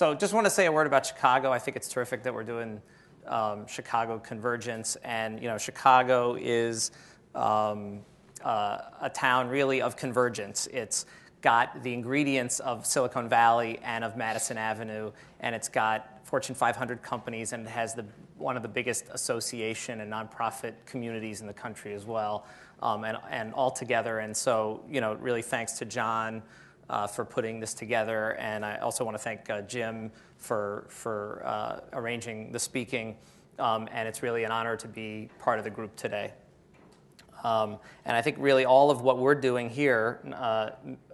So just want to say a word about Chicago. I think it's terrific that we're doing Chicago Convergence. And Chicago is a town really of convergence. It's got the ingredients of Silicon Valley and of Madison Avenue, and it's got Fortune 500 companies, and it has one of the biggest association and nonprofit communities in the country as well, and all together. And so, really thanks to John for putting this together, and I also want to thank Jim for arranging the speaking, and it's really an honor to be part of the group today. And I think really all of what we're doing here,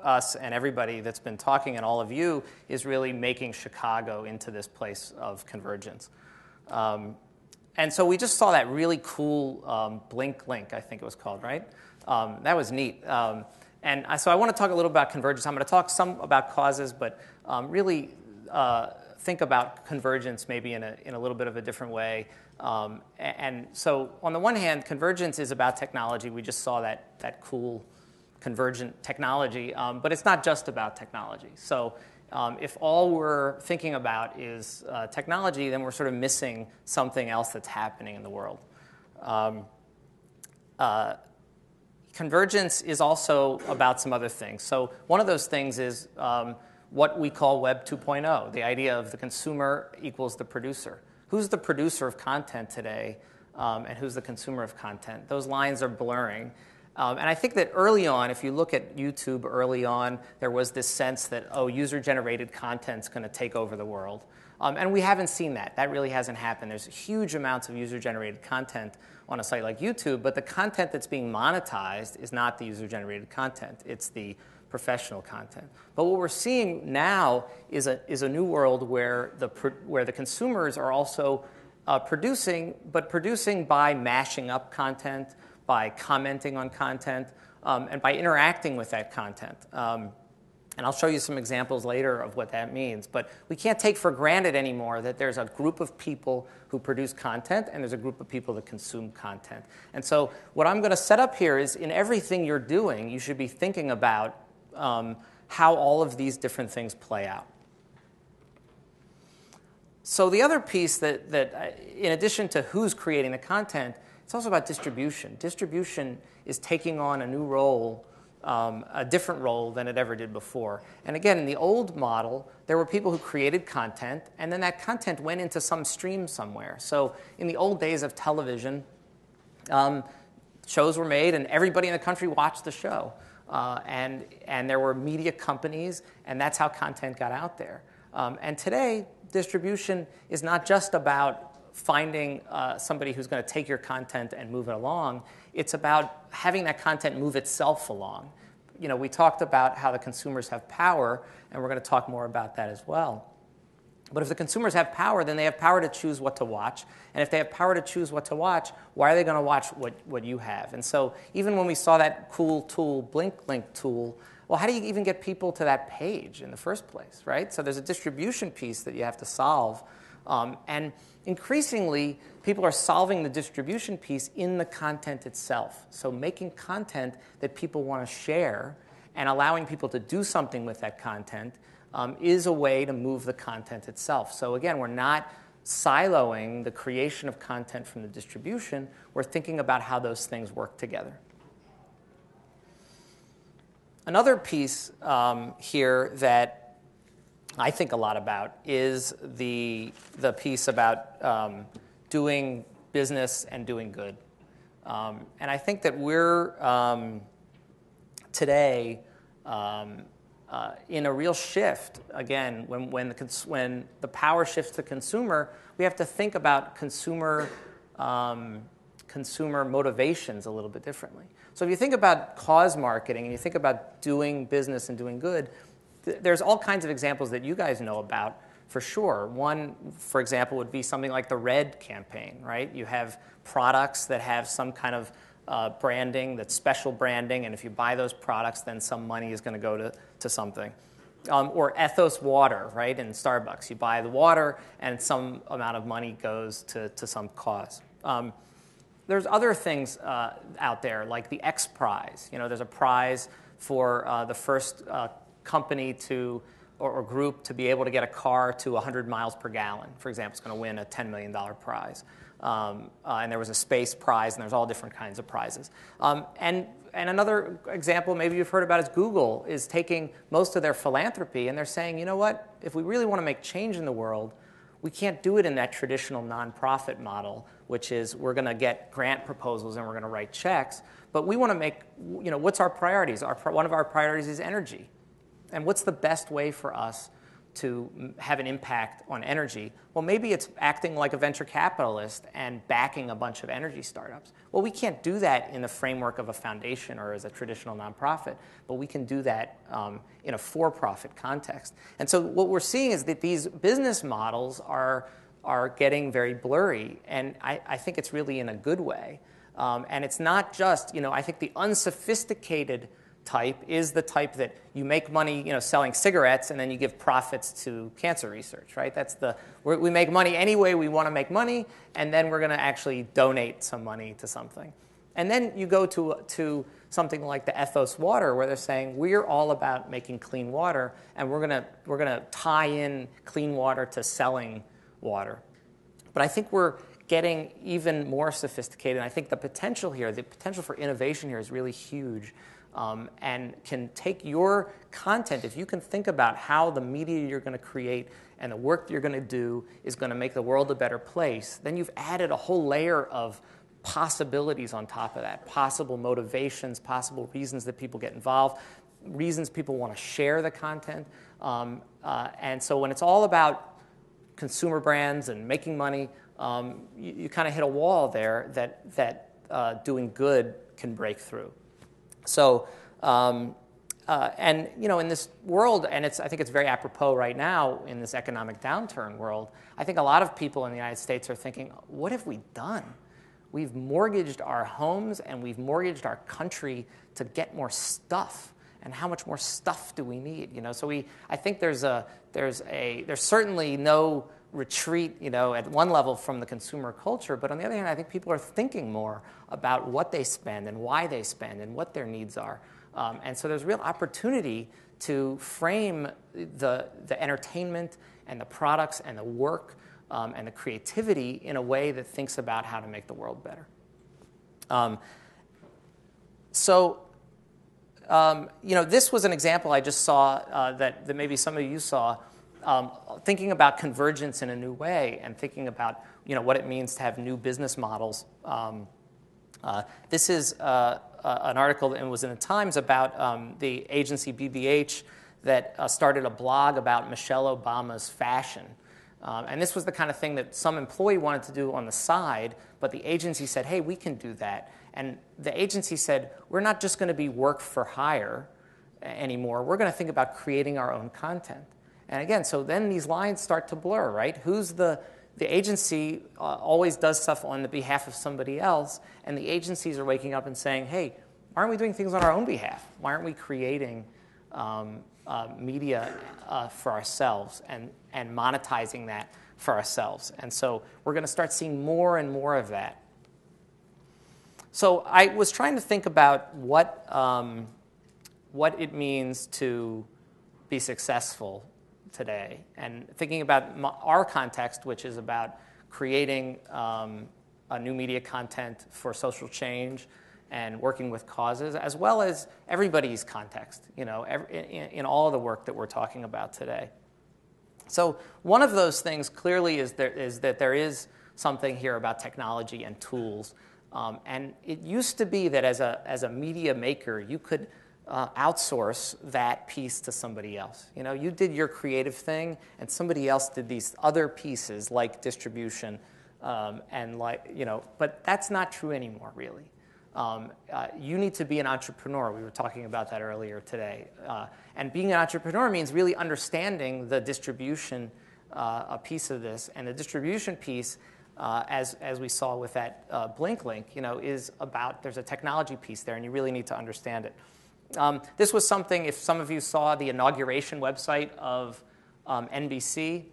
us and everybody that's been talking and all of you, is really making Chicago into this place of convergence. And so we just saw that really cool Blink link, I think it was called, right? That was neat. So I want to talk a little about convergence. I'm going to talk some about causes, but really think about convergence maybe in a little bit of a different way. And so on the one hand, convergence is about technology. We just saw that cool convergent technology, but it's not just about technology. So if all we're thinking about is technology, then we're sort of missing something else that's happening in the world. Convergence is also about some other things. So one of those things is what we call Web 2.0, the idea of the consumer equals the producer. Who's the producer of content today, and who's the consumer of content? Those lines are blurring. And I think that early on, if you look at YouTube early on, there was this sense that, user-generated content's going to take over the world. And we haven't seen that. That really hasn't happened. There's huge amounts of user-generated content on a site like YouTube, but the content that's being monetized is not the user-generated content. It's the professional content. But what we're seeing now is a new world where the consumers are also producing by mashing up content, by commenting on content, and by interacting with that content. And I'll show you some examples later of what that means. But we can't take for granted anymore that there's a group of people who produce content and there's a group of people that consume content. And so what I'm going to set up here is in everything you're doing, you should be thinking about how all of these different things play out. So the other piece that in addition to who's creating the content, it's also about distribution. Distribution is taking on a new role, a different role than it ever did before. And again, in the old model, there were people who created content, and then that content went into some stream somewhere. So in the old days of television, shows were made, and everybody in the country watched the show. And there were media companies, and that's how content got out there. And today, distribution is not just about finding somebody who's going to take your content and move it along. It's about having that content move itself along. We talked about how the consumers have power, and we're going to talk more about that as well. But if the consumers have power, then they have power to choose what to watch. And if they have power to choose what to watch, why are they going to watch what you have? And so even when we saw that cool tool, Blink Link tool, well, how do you even get people to that page in the first place, right? So there's a distribution piece that you have to solve. And increasingly, people are solving the distribution piece in the content itself. So making content that people want to share and allowing people to do something with that content is a way to move the content itself. So again, we're not siloing the creation of content from the distribution. We're thinking about how those things work together. Another piece here that I think a lot about is the piece about doing business and doing good. And I think that we're today in a real shift. Again, when the power shifts to consumer, we have to think about consumer motivations a little bit differently. So if you think about cause marketing and you think about doing business and doing good, there's all kinds of examples that you guys know about for sure. One, for example, would be something like the Red campaign, right? You have products that have some kind of branding, that's special branding, and if you buy those products, then some money is going to go to something. Or Ethos water, right, in Starbucks. You buy the water, and some amount of money goes to some cause. There's other things out there, like the X Prize. There's a prize for the first company to or group to be able to get a car to 100 miles per gallon, for example, is going to win a $10 million prize. And there was a space prize, and there's all different kinds of prizes. And another example maybe you've heard about is Google is taking most of their philanthropy, and they're saying, you know what, if we really want to make change in the world, we can't do it in that traditional nonprofit model, which is we're going to get grant proposals and we're going to write checks. But we want to make, what's our priorities? One of our priorities is energy. And what's the best way for us to have an impact on energy? Well, maybe it's acting like a venture capitalist and backing a bunch of energy startups. Well, we can't do that in the framework of a foundation or as a traditional nonprofit, but we can do that in a for-profit context. And so what we're seeing is that these business models are getting very blurry, and I think it's really in a good way. And it's not just, I think the unsophisticated type is the type that you make money, selling cigarettes, and then you give profits to cancer research, right? We make money any way we want to make money, and then we're going to actually donate some money to something. And then you go to something like the Ethos Water, where they're saying we're all about making clean water, and we're going to tie in clean water to selling water. But I think we're getting even more sophisticated, and I think the potential for innovation here is really huge. And can take your content, if you can think about how the media you're going to create and the work you're going to do is going to make the world a better place, then you've added a whole layer of possibilities on top of that, possible motivations, possible reasons that people get involved, reasons people want to share the content. And so when it's all about consumer brands and making money, you kind of hit a wall there that doing good can break through. So, in this world, and I think it's very apropos right now in this economic downturn world, I think a lot of people in the United States are thinking, what have we done? We've mortgaged our homes and we've mortgaged our country to get more stuff. And how much more stuff do we need? So I think there's certainly no retreat, at one level from the consumer culture, but on the other hand, I think people are thinking more about what they spend and why they spend and what their needs are. And so there's real opportunity to frame the entertainment and the products and the work and the creativity in a way that thinks about how to make the world better. This was an example I just saw that maybe some of you saw, thinking about convergence in a new way and thinking about what it means to have new business models. This is an article that was in the Times about the agency BBH that started a blog about Michelle Obama's fashion. And this was the kind of thing that some employee wanted to do on the side, but the agency said, hey, we can do that. And the agency said, we're not just going to be work for hire anymore. We're going to think about creating our own content. And again, so then these lines start to blur, right? Who's the agency always does stuff on the behalf of somebody else, and the agencies are waking up and saying, hey, why aren't we doing things on our own behalf? Why aren't we creating media for ourselves and monetizing that for ourselves? And so we're going to start seeing more and more of that. So I was trying to think about what it means to be successful today, and thinking about our context, which is about creating a new media content for social change and working with causes, as well as everybody's context, in all the work that we're talking about today. So one of those things clearly is that there is something here about technology and tools. And it used to be that as a media maker, you could outsource that piece to somebody else. You did your creative thing, and somebody else did these other pieces like distribution, but that's not true anymore, really. You need to be an entrepreneur. We were talking about that earlier today. And being an entrepreneur means really understanding the distribution a piece of this. And the distribution piece, as we saw with that Blink link, is about, there's a technology piece there, and you really need to understand it. This was something, if some of you saw the inauguration website of NBC,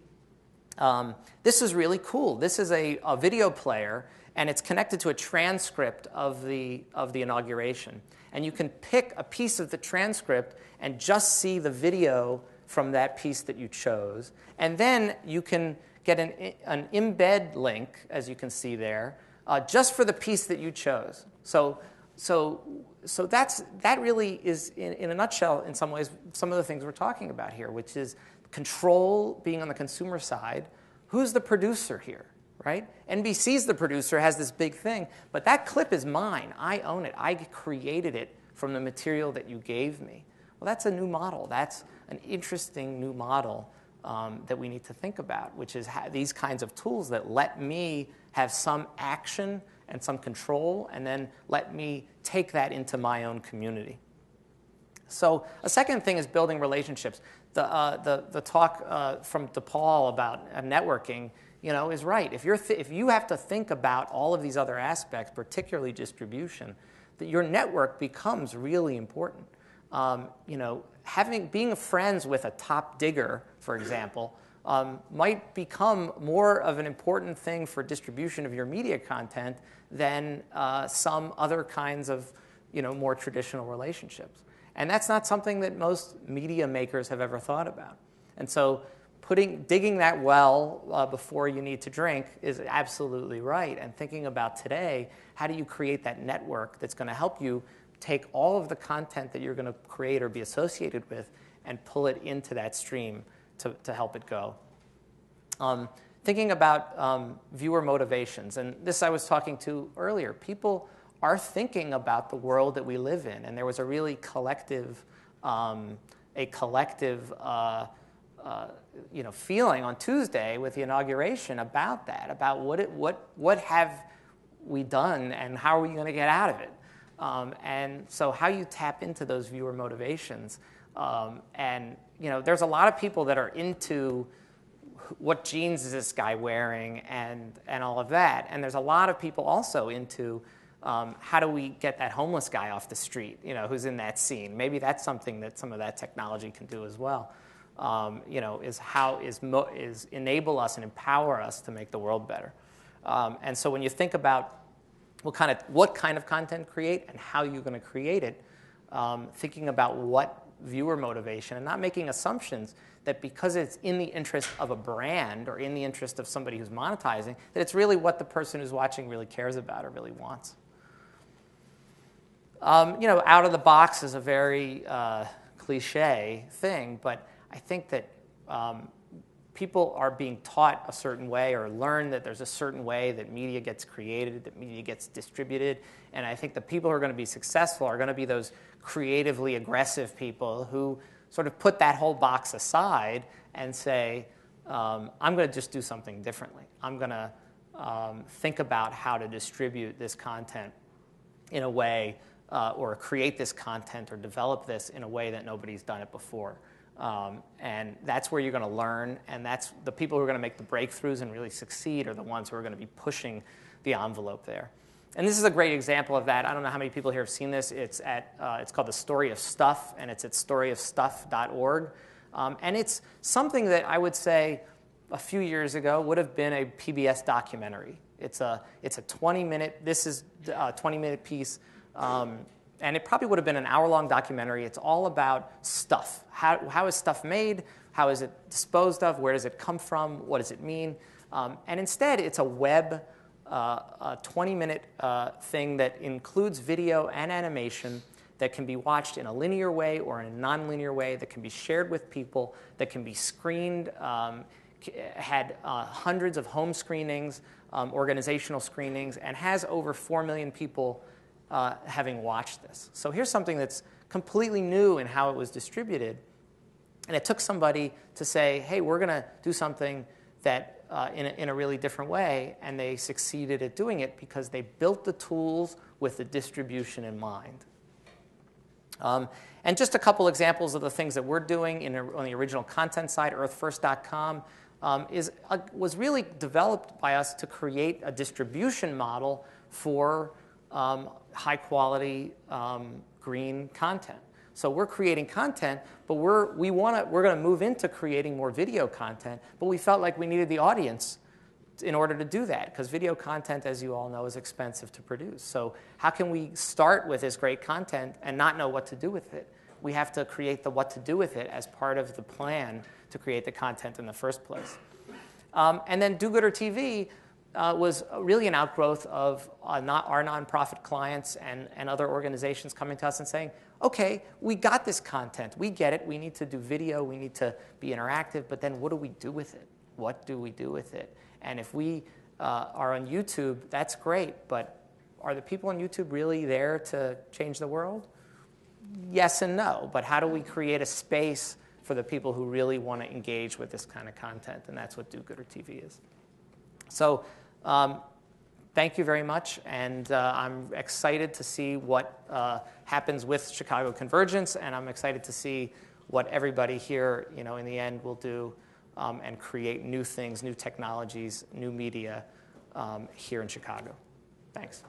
this is really cool. This is a video player, and it's connected to a transcript of the inauguration. And you can pick a piece of the transcript and just see the video from that piece that you chose. And then you can get an embed link, as you can see there, just for the piece that you chose. So that really is, in a nutshell, in some ways, some of the things we're talking about here, which is control being on the consumer side. Who's the producer here, right? NBC's the producer, has this big thing, but that clip is mine. I own it. I created it from the material that you gave me. Well, that's a new model. That's an interesting new model that we need to think about, which is these kinds of tools that let me have some action and some control, and then let me take that into my own community. So a second thing is building relationships. The talk from DePaul about networking, is right. If you have to think about all of these other aspects, particularly distribution, that your network becomes really important. Being friends with a top digger, for example, might become more of an important thing for distribution of your media content than some other kinds of more traditional relationships. And that's not something that most media makers have ever thought about. And so digging that well before you need to drink is absolutely right. And thinking about today, how do you create that network that's going to help you take all of the content that you're going to create or be associated with and pull it into that stream to help it go. Thinking about viewer motivations, and this I was talking to earlier. People are thinking about the world that we live in, and there was a really collective feeling on Tuesday with the inauguration about that, about what have we done and how are we going to get out of it. And so how you tap into those viewer motivations. And there's a lot of people that are into what jeans is this guy wearing and all of that. And there's a lot of people also into how do we get that homeless guy off the street, who's in that scene. Maybe that's something that some of that technology can do as well. Is enable us and empower us to make the world better. And so when you think about what kind of content create and how you're going to create it, thinking about what viewer motivation and not making assumptions that because it's in the interest of a brand or in the interest of somebody who's monetizing, that it's really what the person who's watching really cares about or really wants. Out of the box is a very cliche thing, but I think that people are being taught a certain way or learn that there's a certain way that media gets created, that media gets distributed. And I think the people who are going to be successful are going to be those creatively aggressive people who sort of put that whole box aside and say, I'm going to just do something differently. I'm going to think about how to distribute this content in a way or create this content or develop this in a way that nobody's done it before. And that's where you're going to learn, and that's the people who are going to make the breakthroughs and really succeed are the ones who are going to be pushing the envelope there. And this is a great example of that. I don't know how many people here have seen this. It's called The Story of Stuff, and it's at storyofstuff.org. And it's something that I would say a few years ago would have been a PBS documentary. It's a 20-minute. This is a 20-minute piece. And it probably would have been an hour-long documentary. It's all about stuff. How is stuff made? How is it disposed of? Where does it come from? What does it mean? And instead, it's a web, 20-minute thing that includes video and animation that can be watched in a linear way or in a nonlinear way, that can be shared with people, that can be screened, had hundreds of home screenings, organizational screenings, and has over 4 million people having watched this. So here's something that's completely new in how it was distributed. And it took somebody to say, hey, we're going to do something that in a really different way. And they succeeded at doing it because they built the tools with the distribution in mind. And just a couple examples of the things that we're doing on the original content side, earthfirst.com, was really developed by us to create a distribution model for high-quality green content. So we're creating content, but we're going to move into creating more video content. But we felt like we needed the audience in order to do that, because video content, as you all know, is expensive to produce. So how can we start with this great content and not know what to do with it? we have to create the what to do with it as part of the plan to create the content in the first place. And then DoGooderTV was really an outgrowth of our nonprofit clients and other organizations coming to us and saying, okay, we got this content. We get it. We need to do video. We need to be interactive. But then what do we do with it? What do we do with it? And if we are on YouTube, that's great. But are the people on YouTube really there to change the world? Yes and no. But how do we create a space for the people who really want to engage with this kind of content? And that's what DoGooderTV is. So thank you very much. And I'm excited to see what happens with Chicago Convergence. And I'm excited to see what everybody here, in the end, will do and create new things, new technologies, new media here in Chicago. Thanks.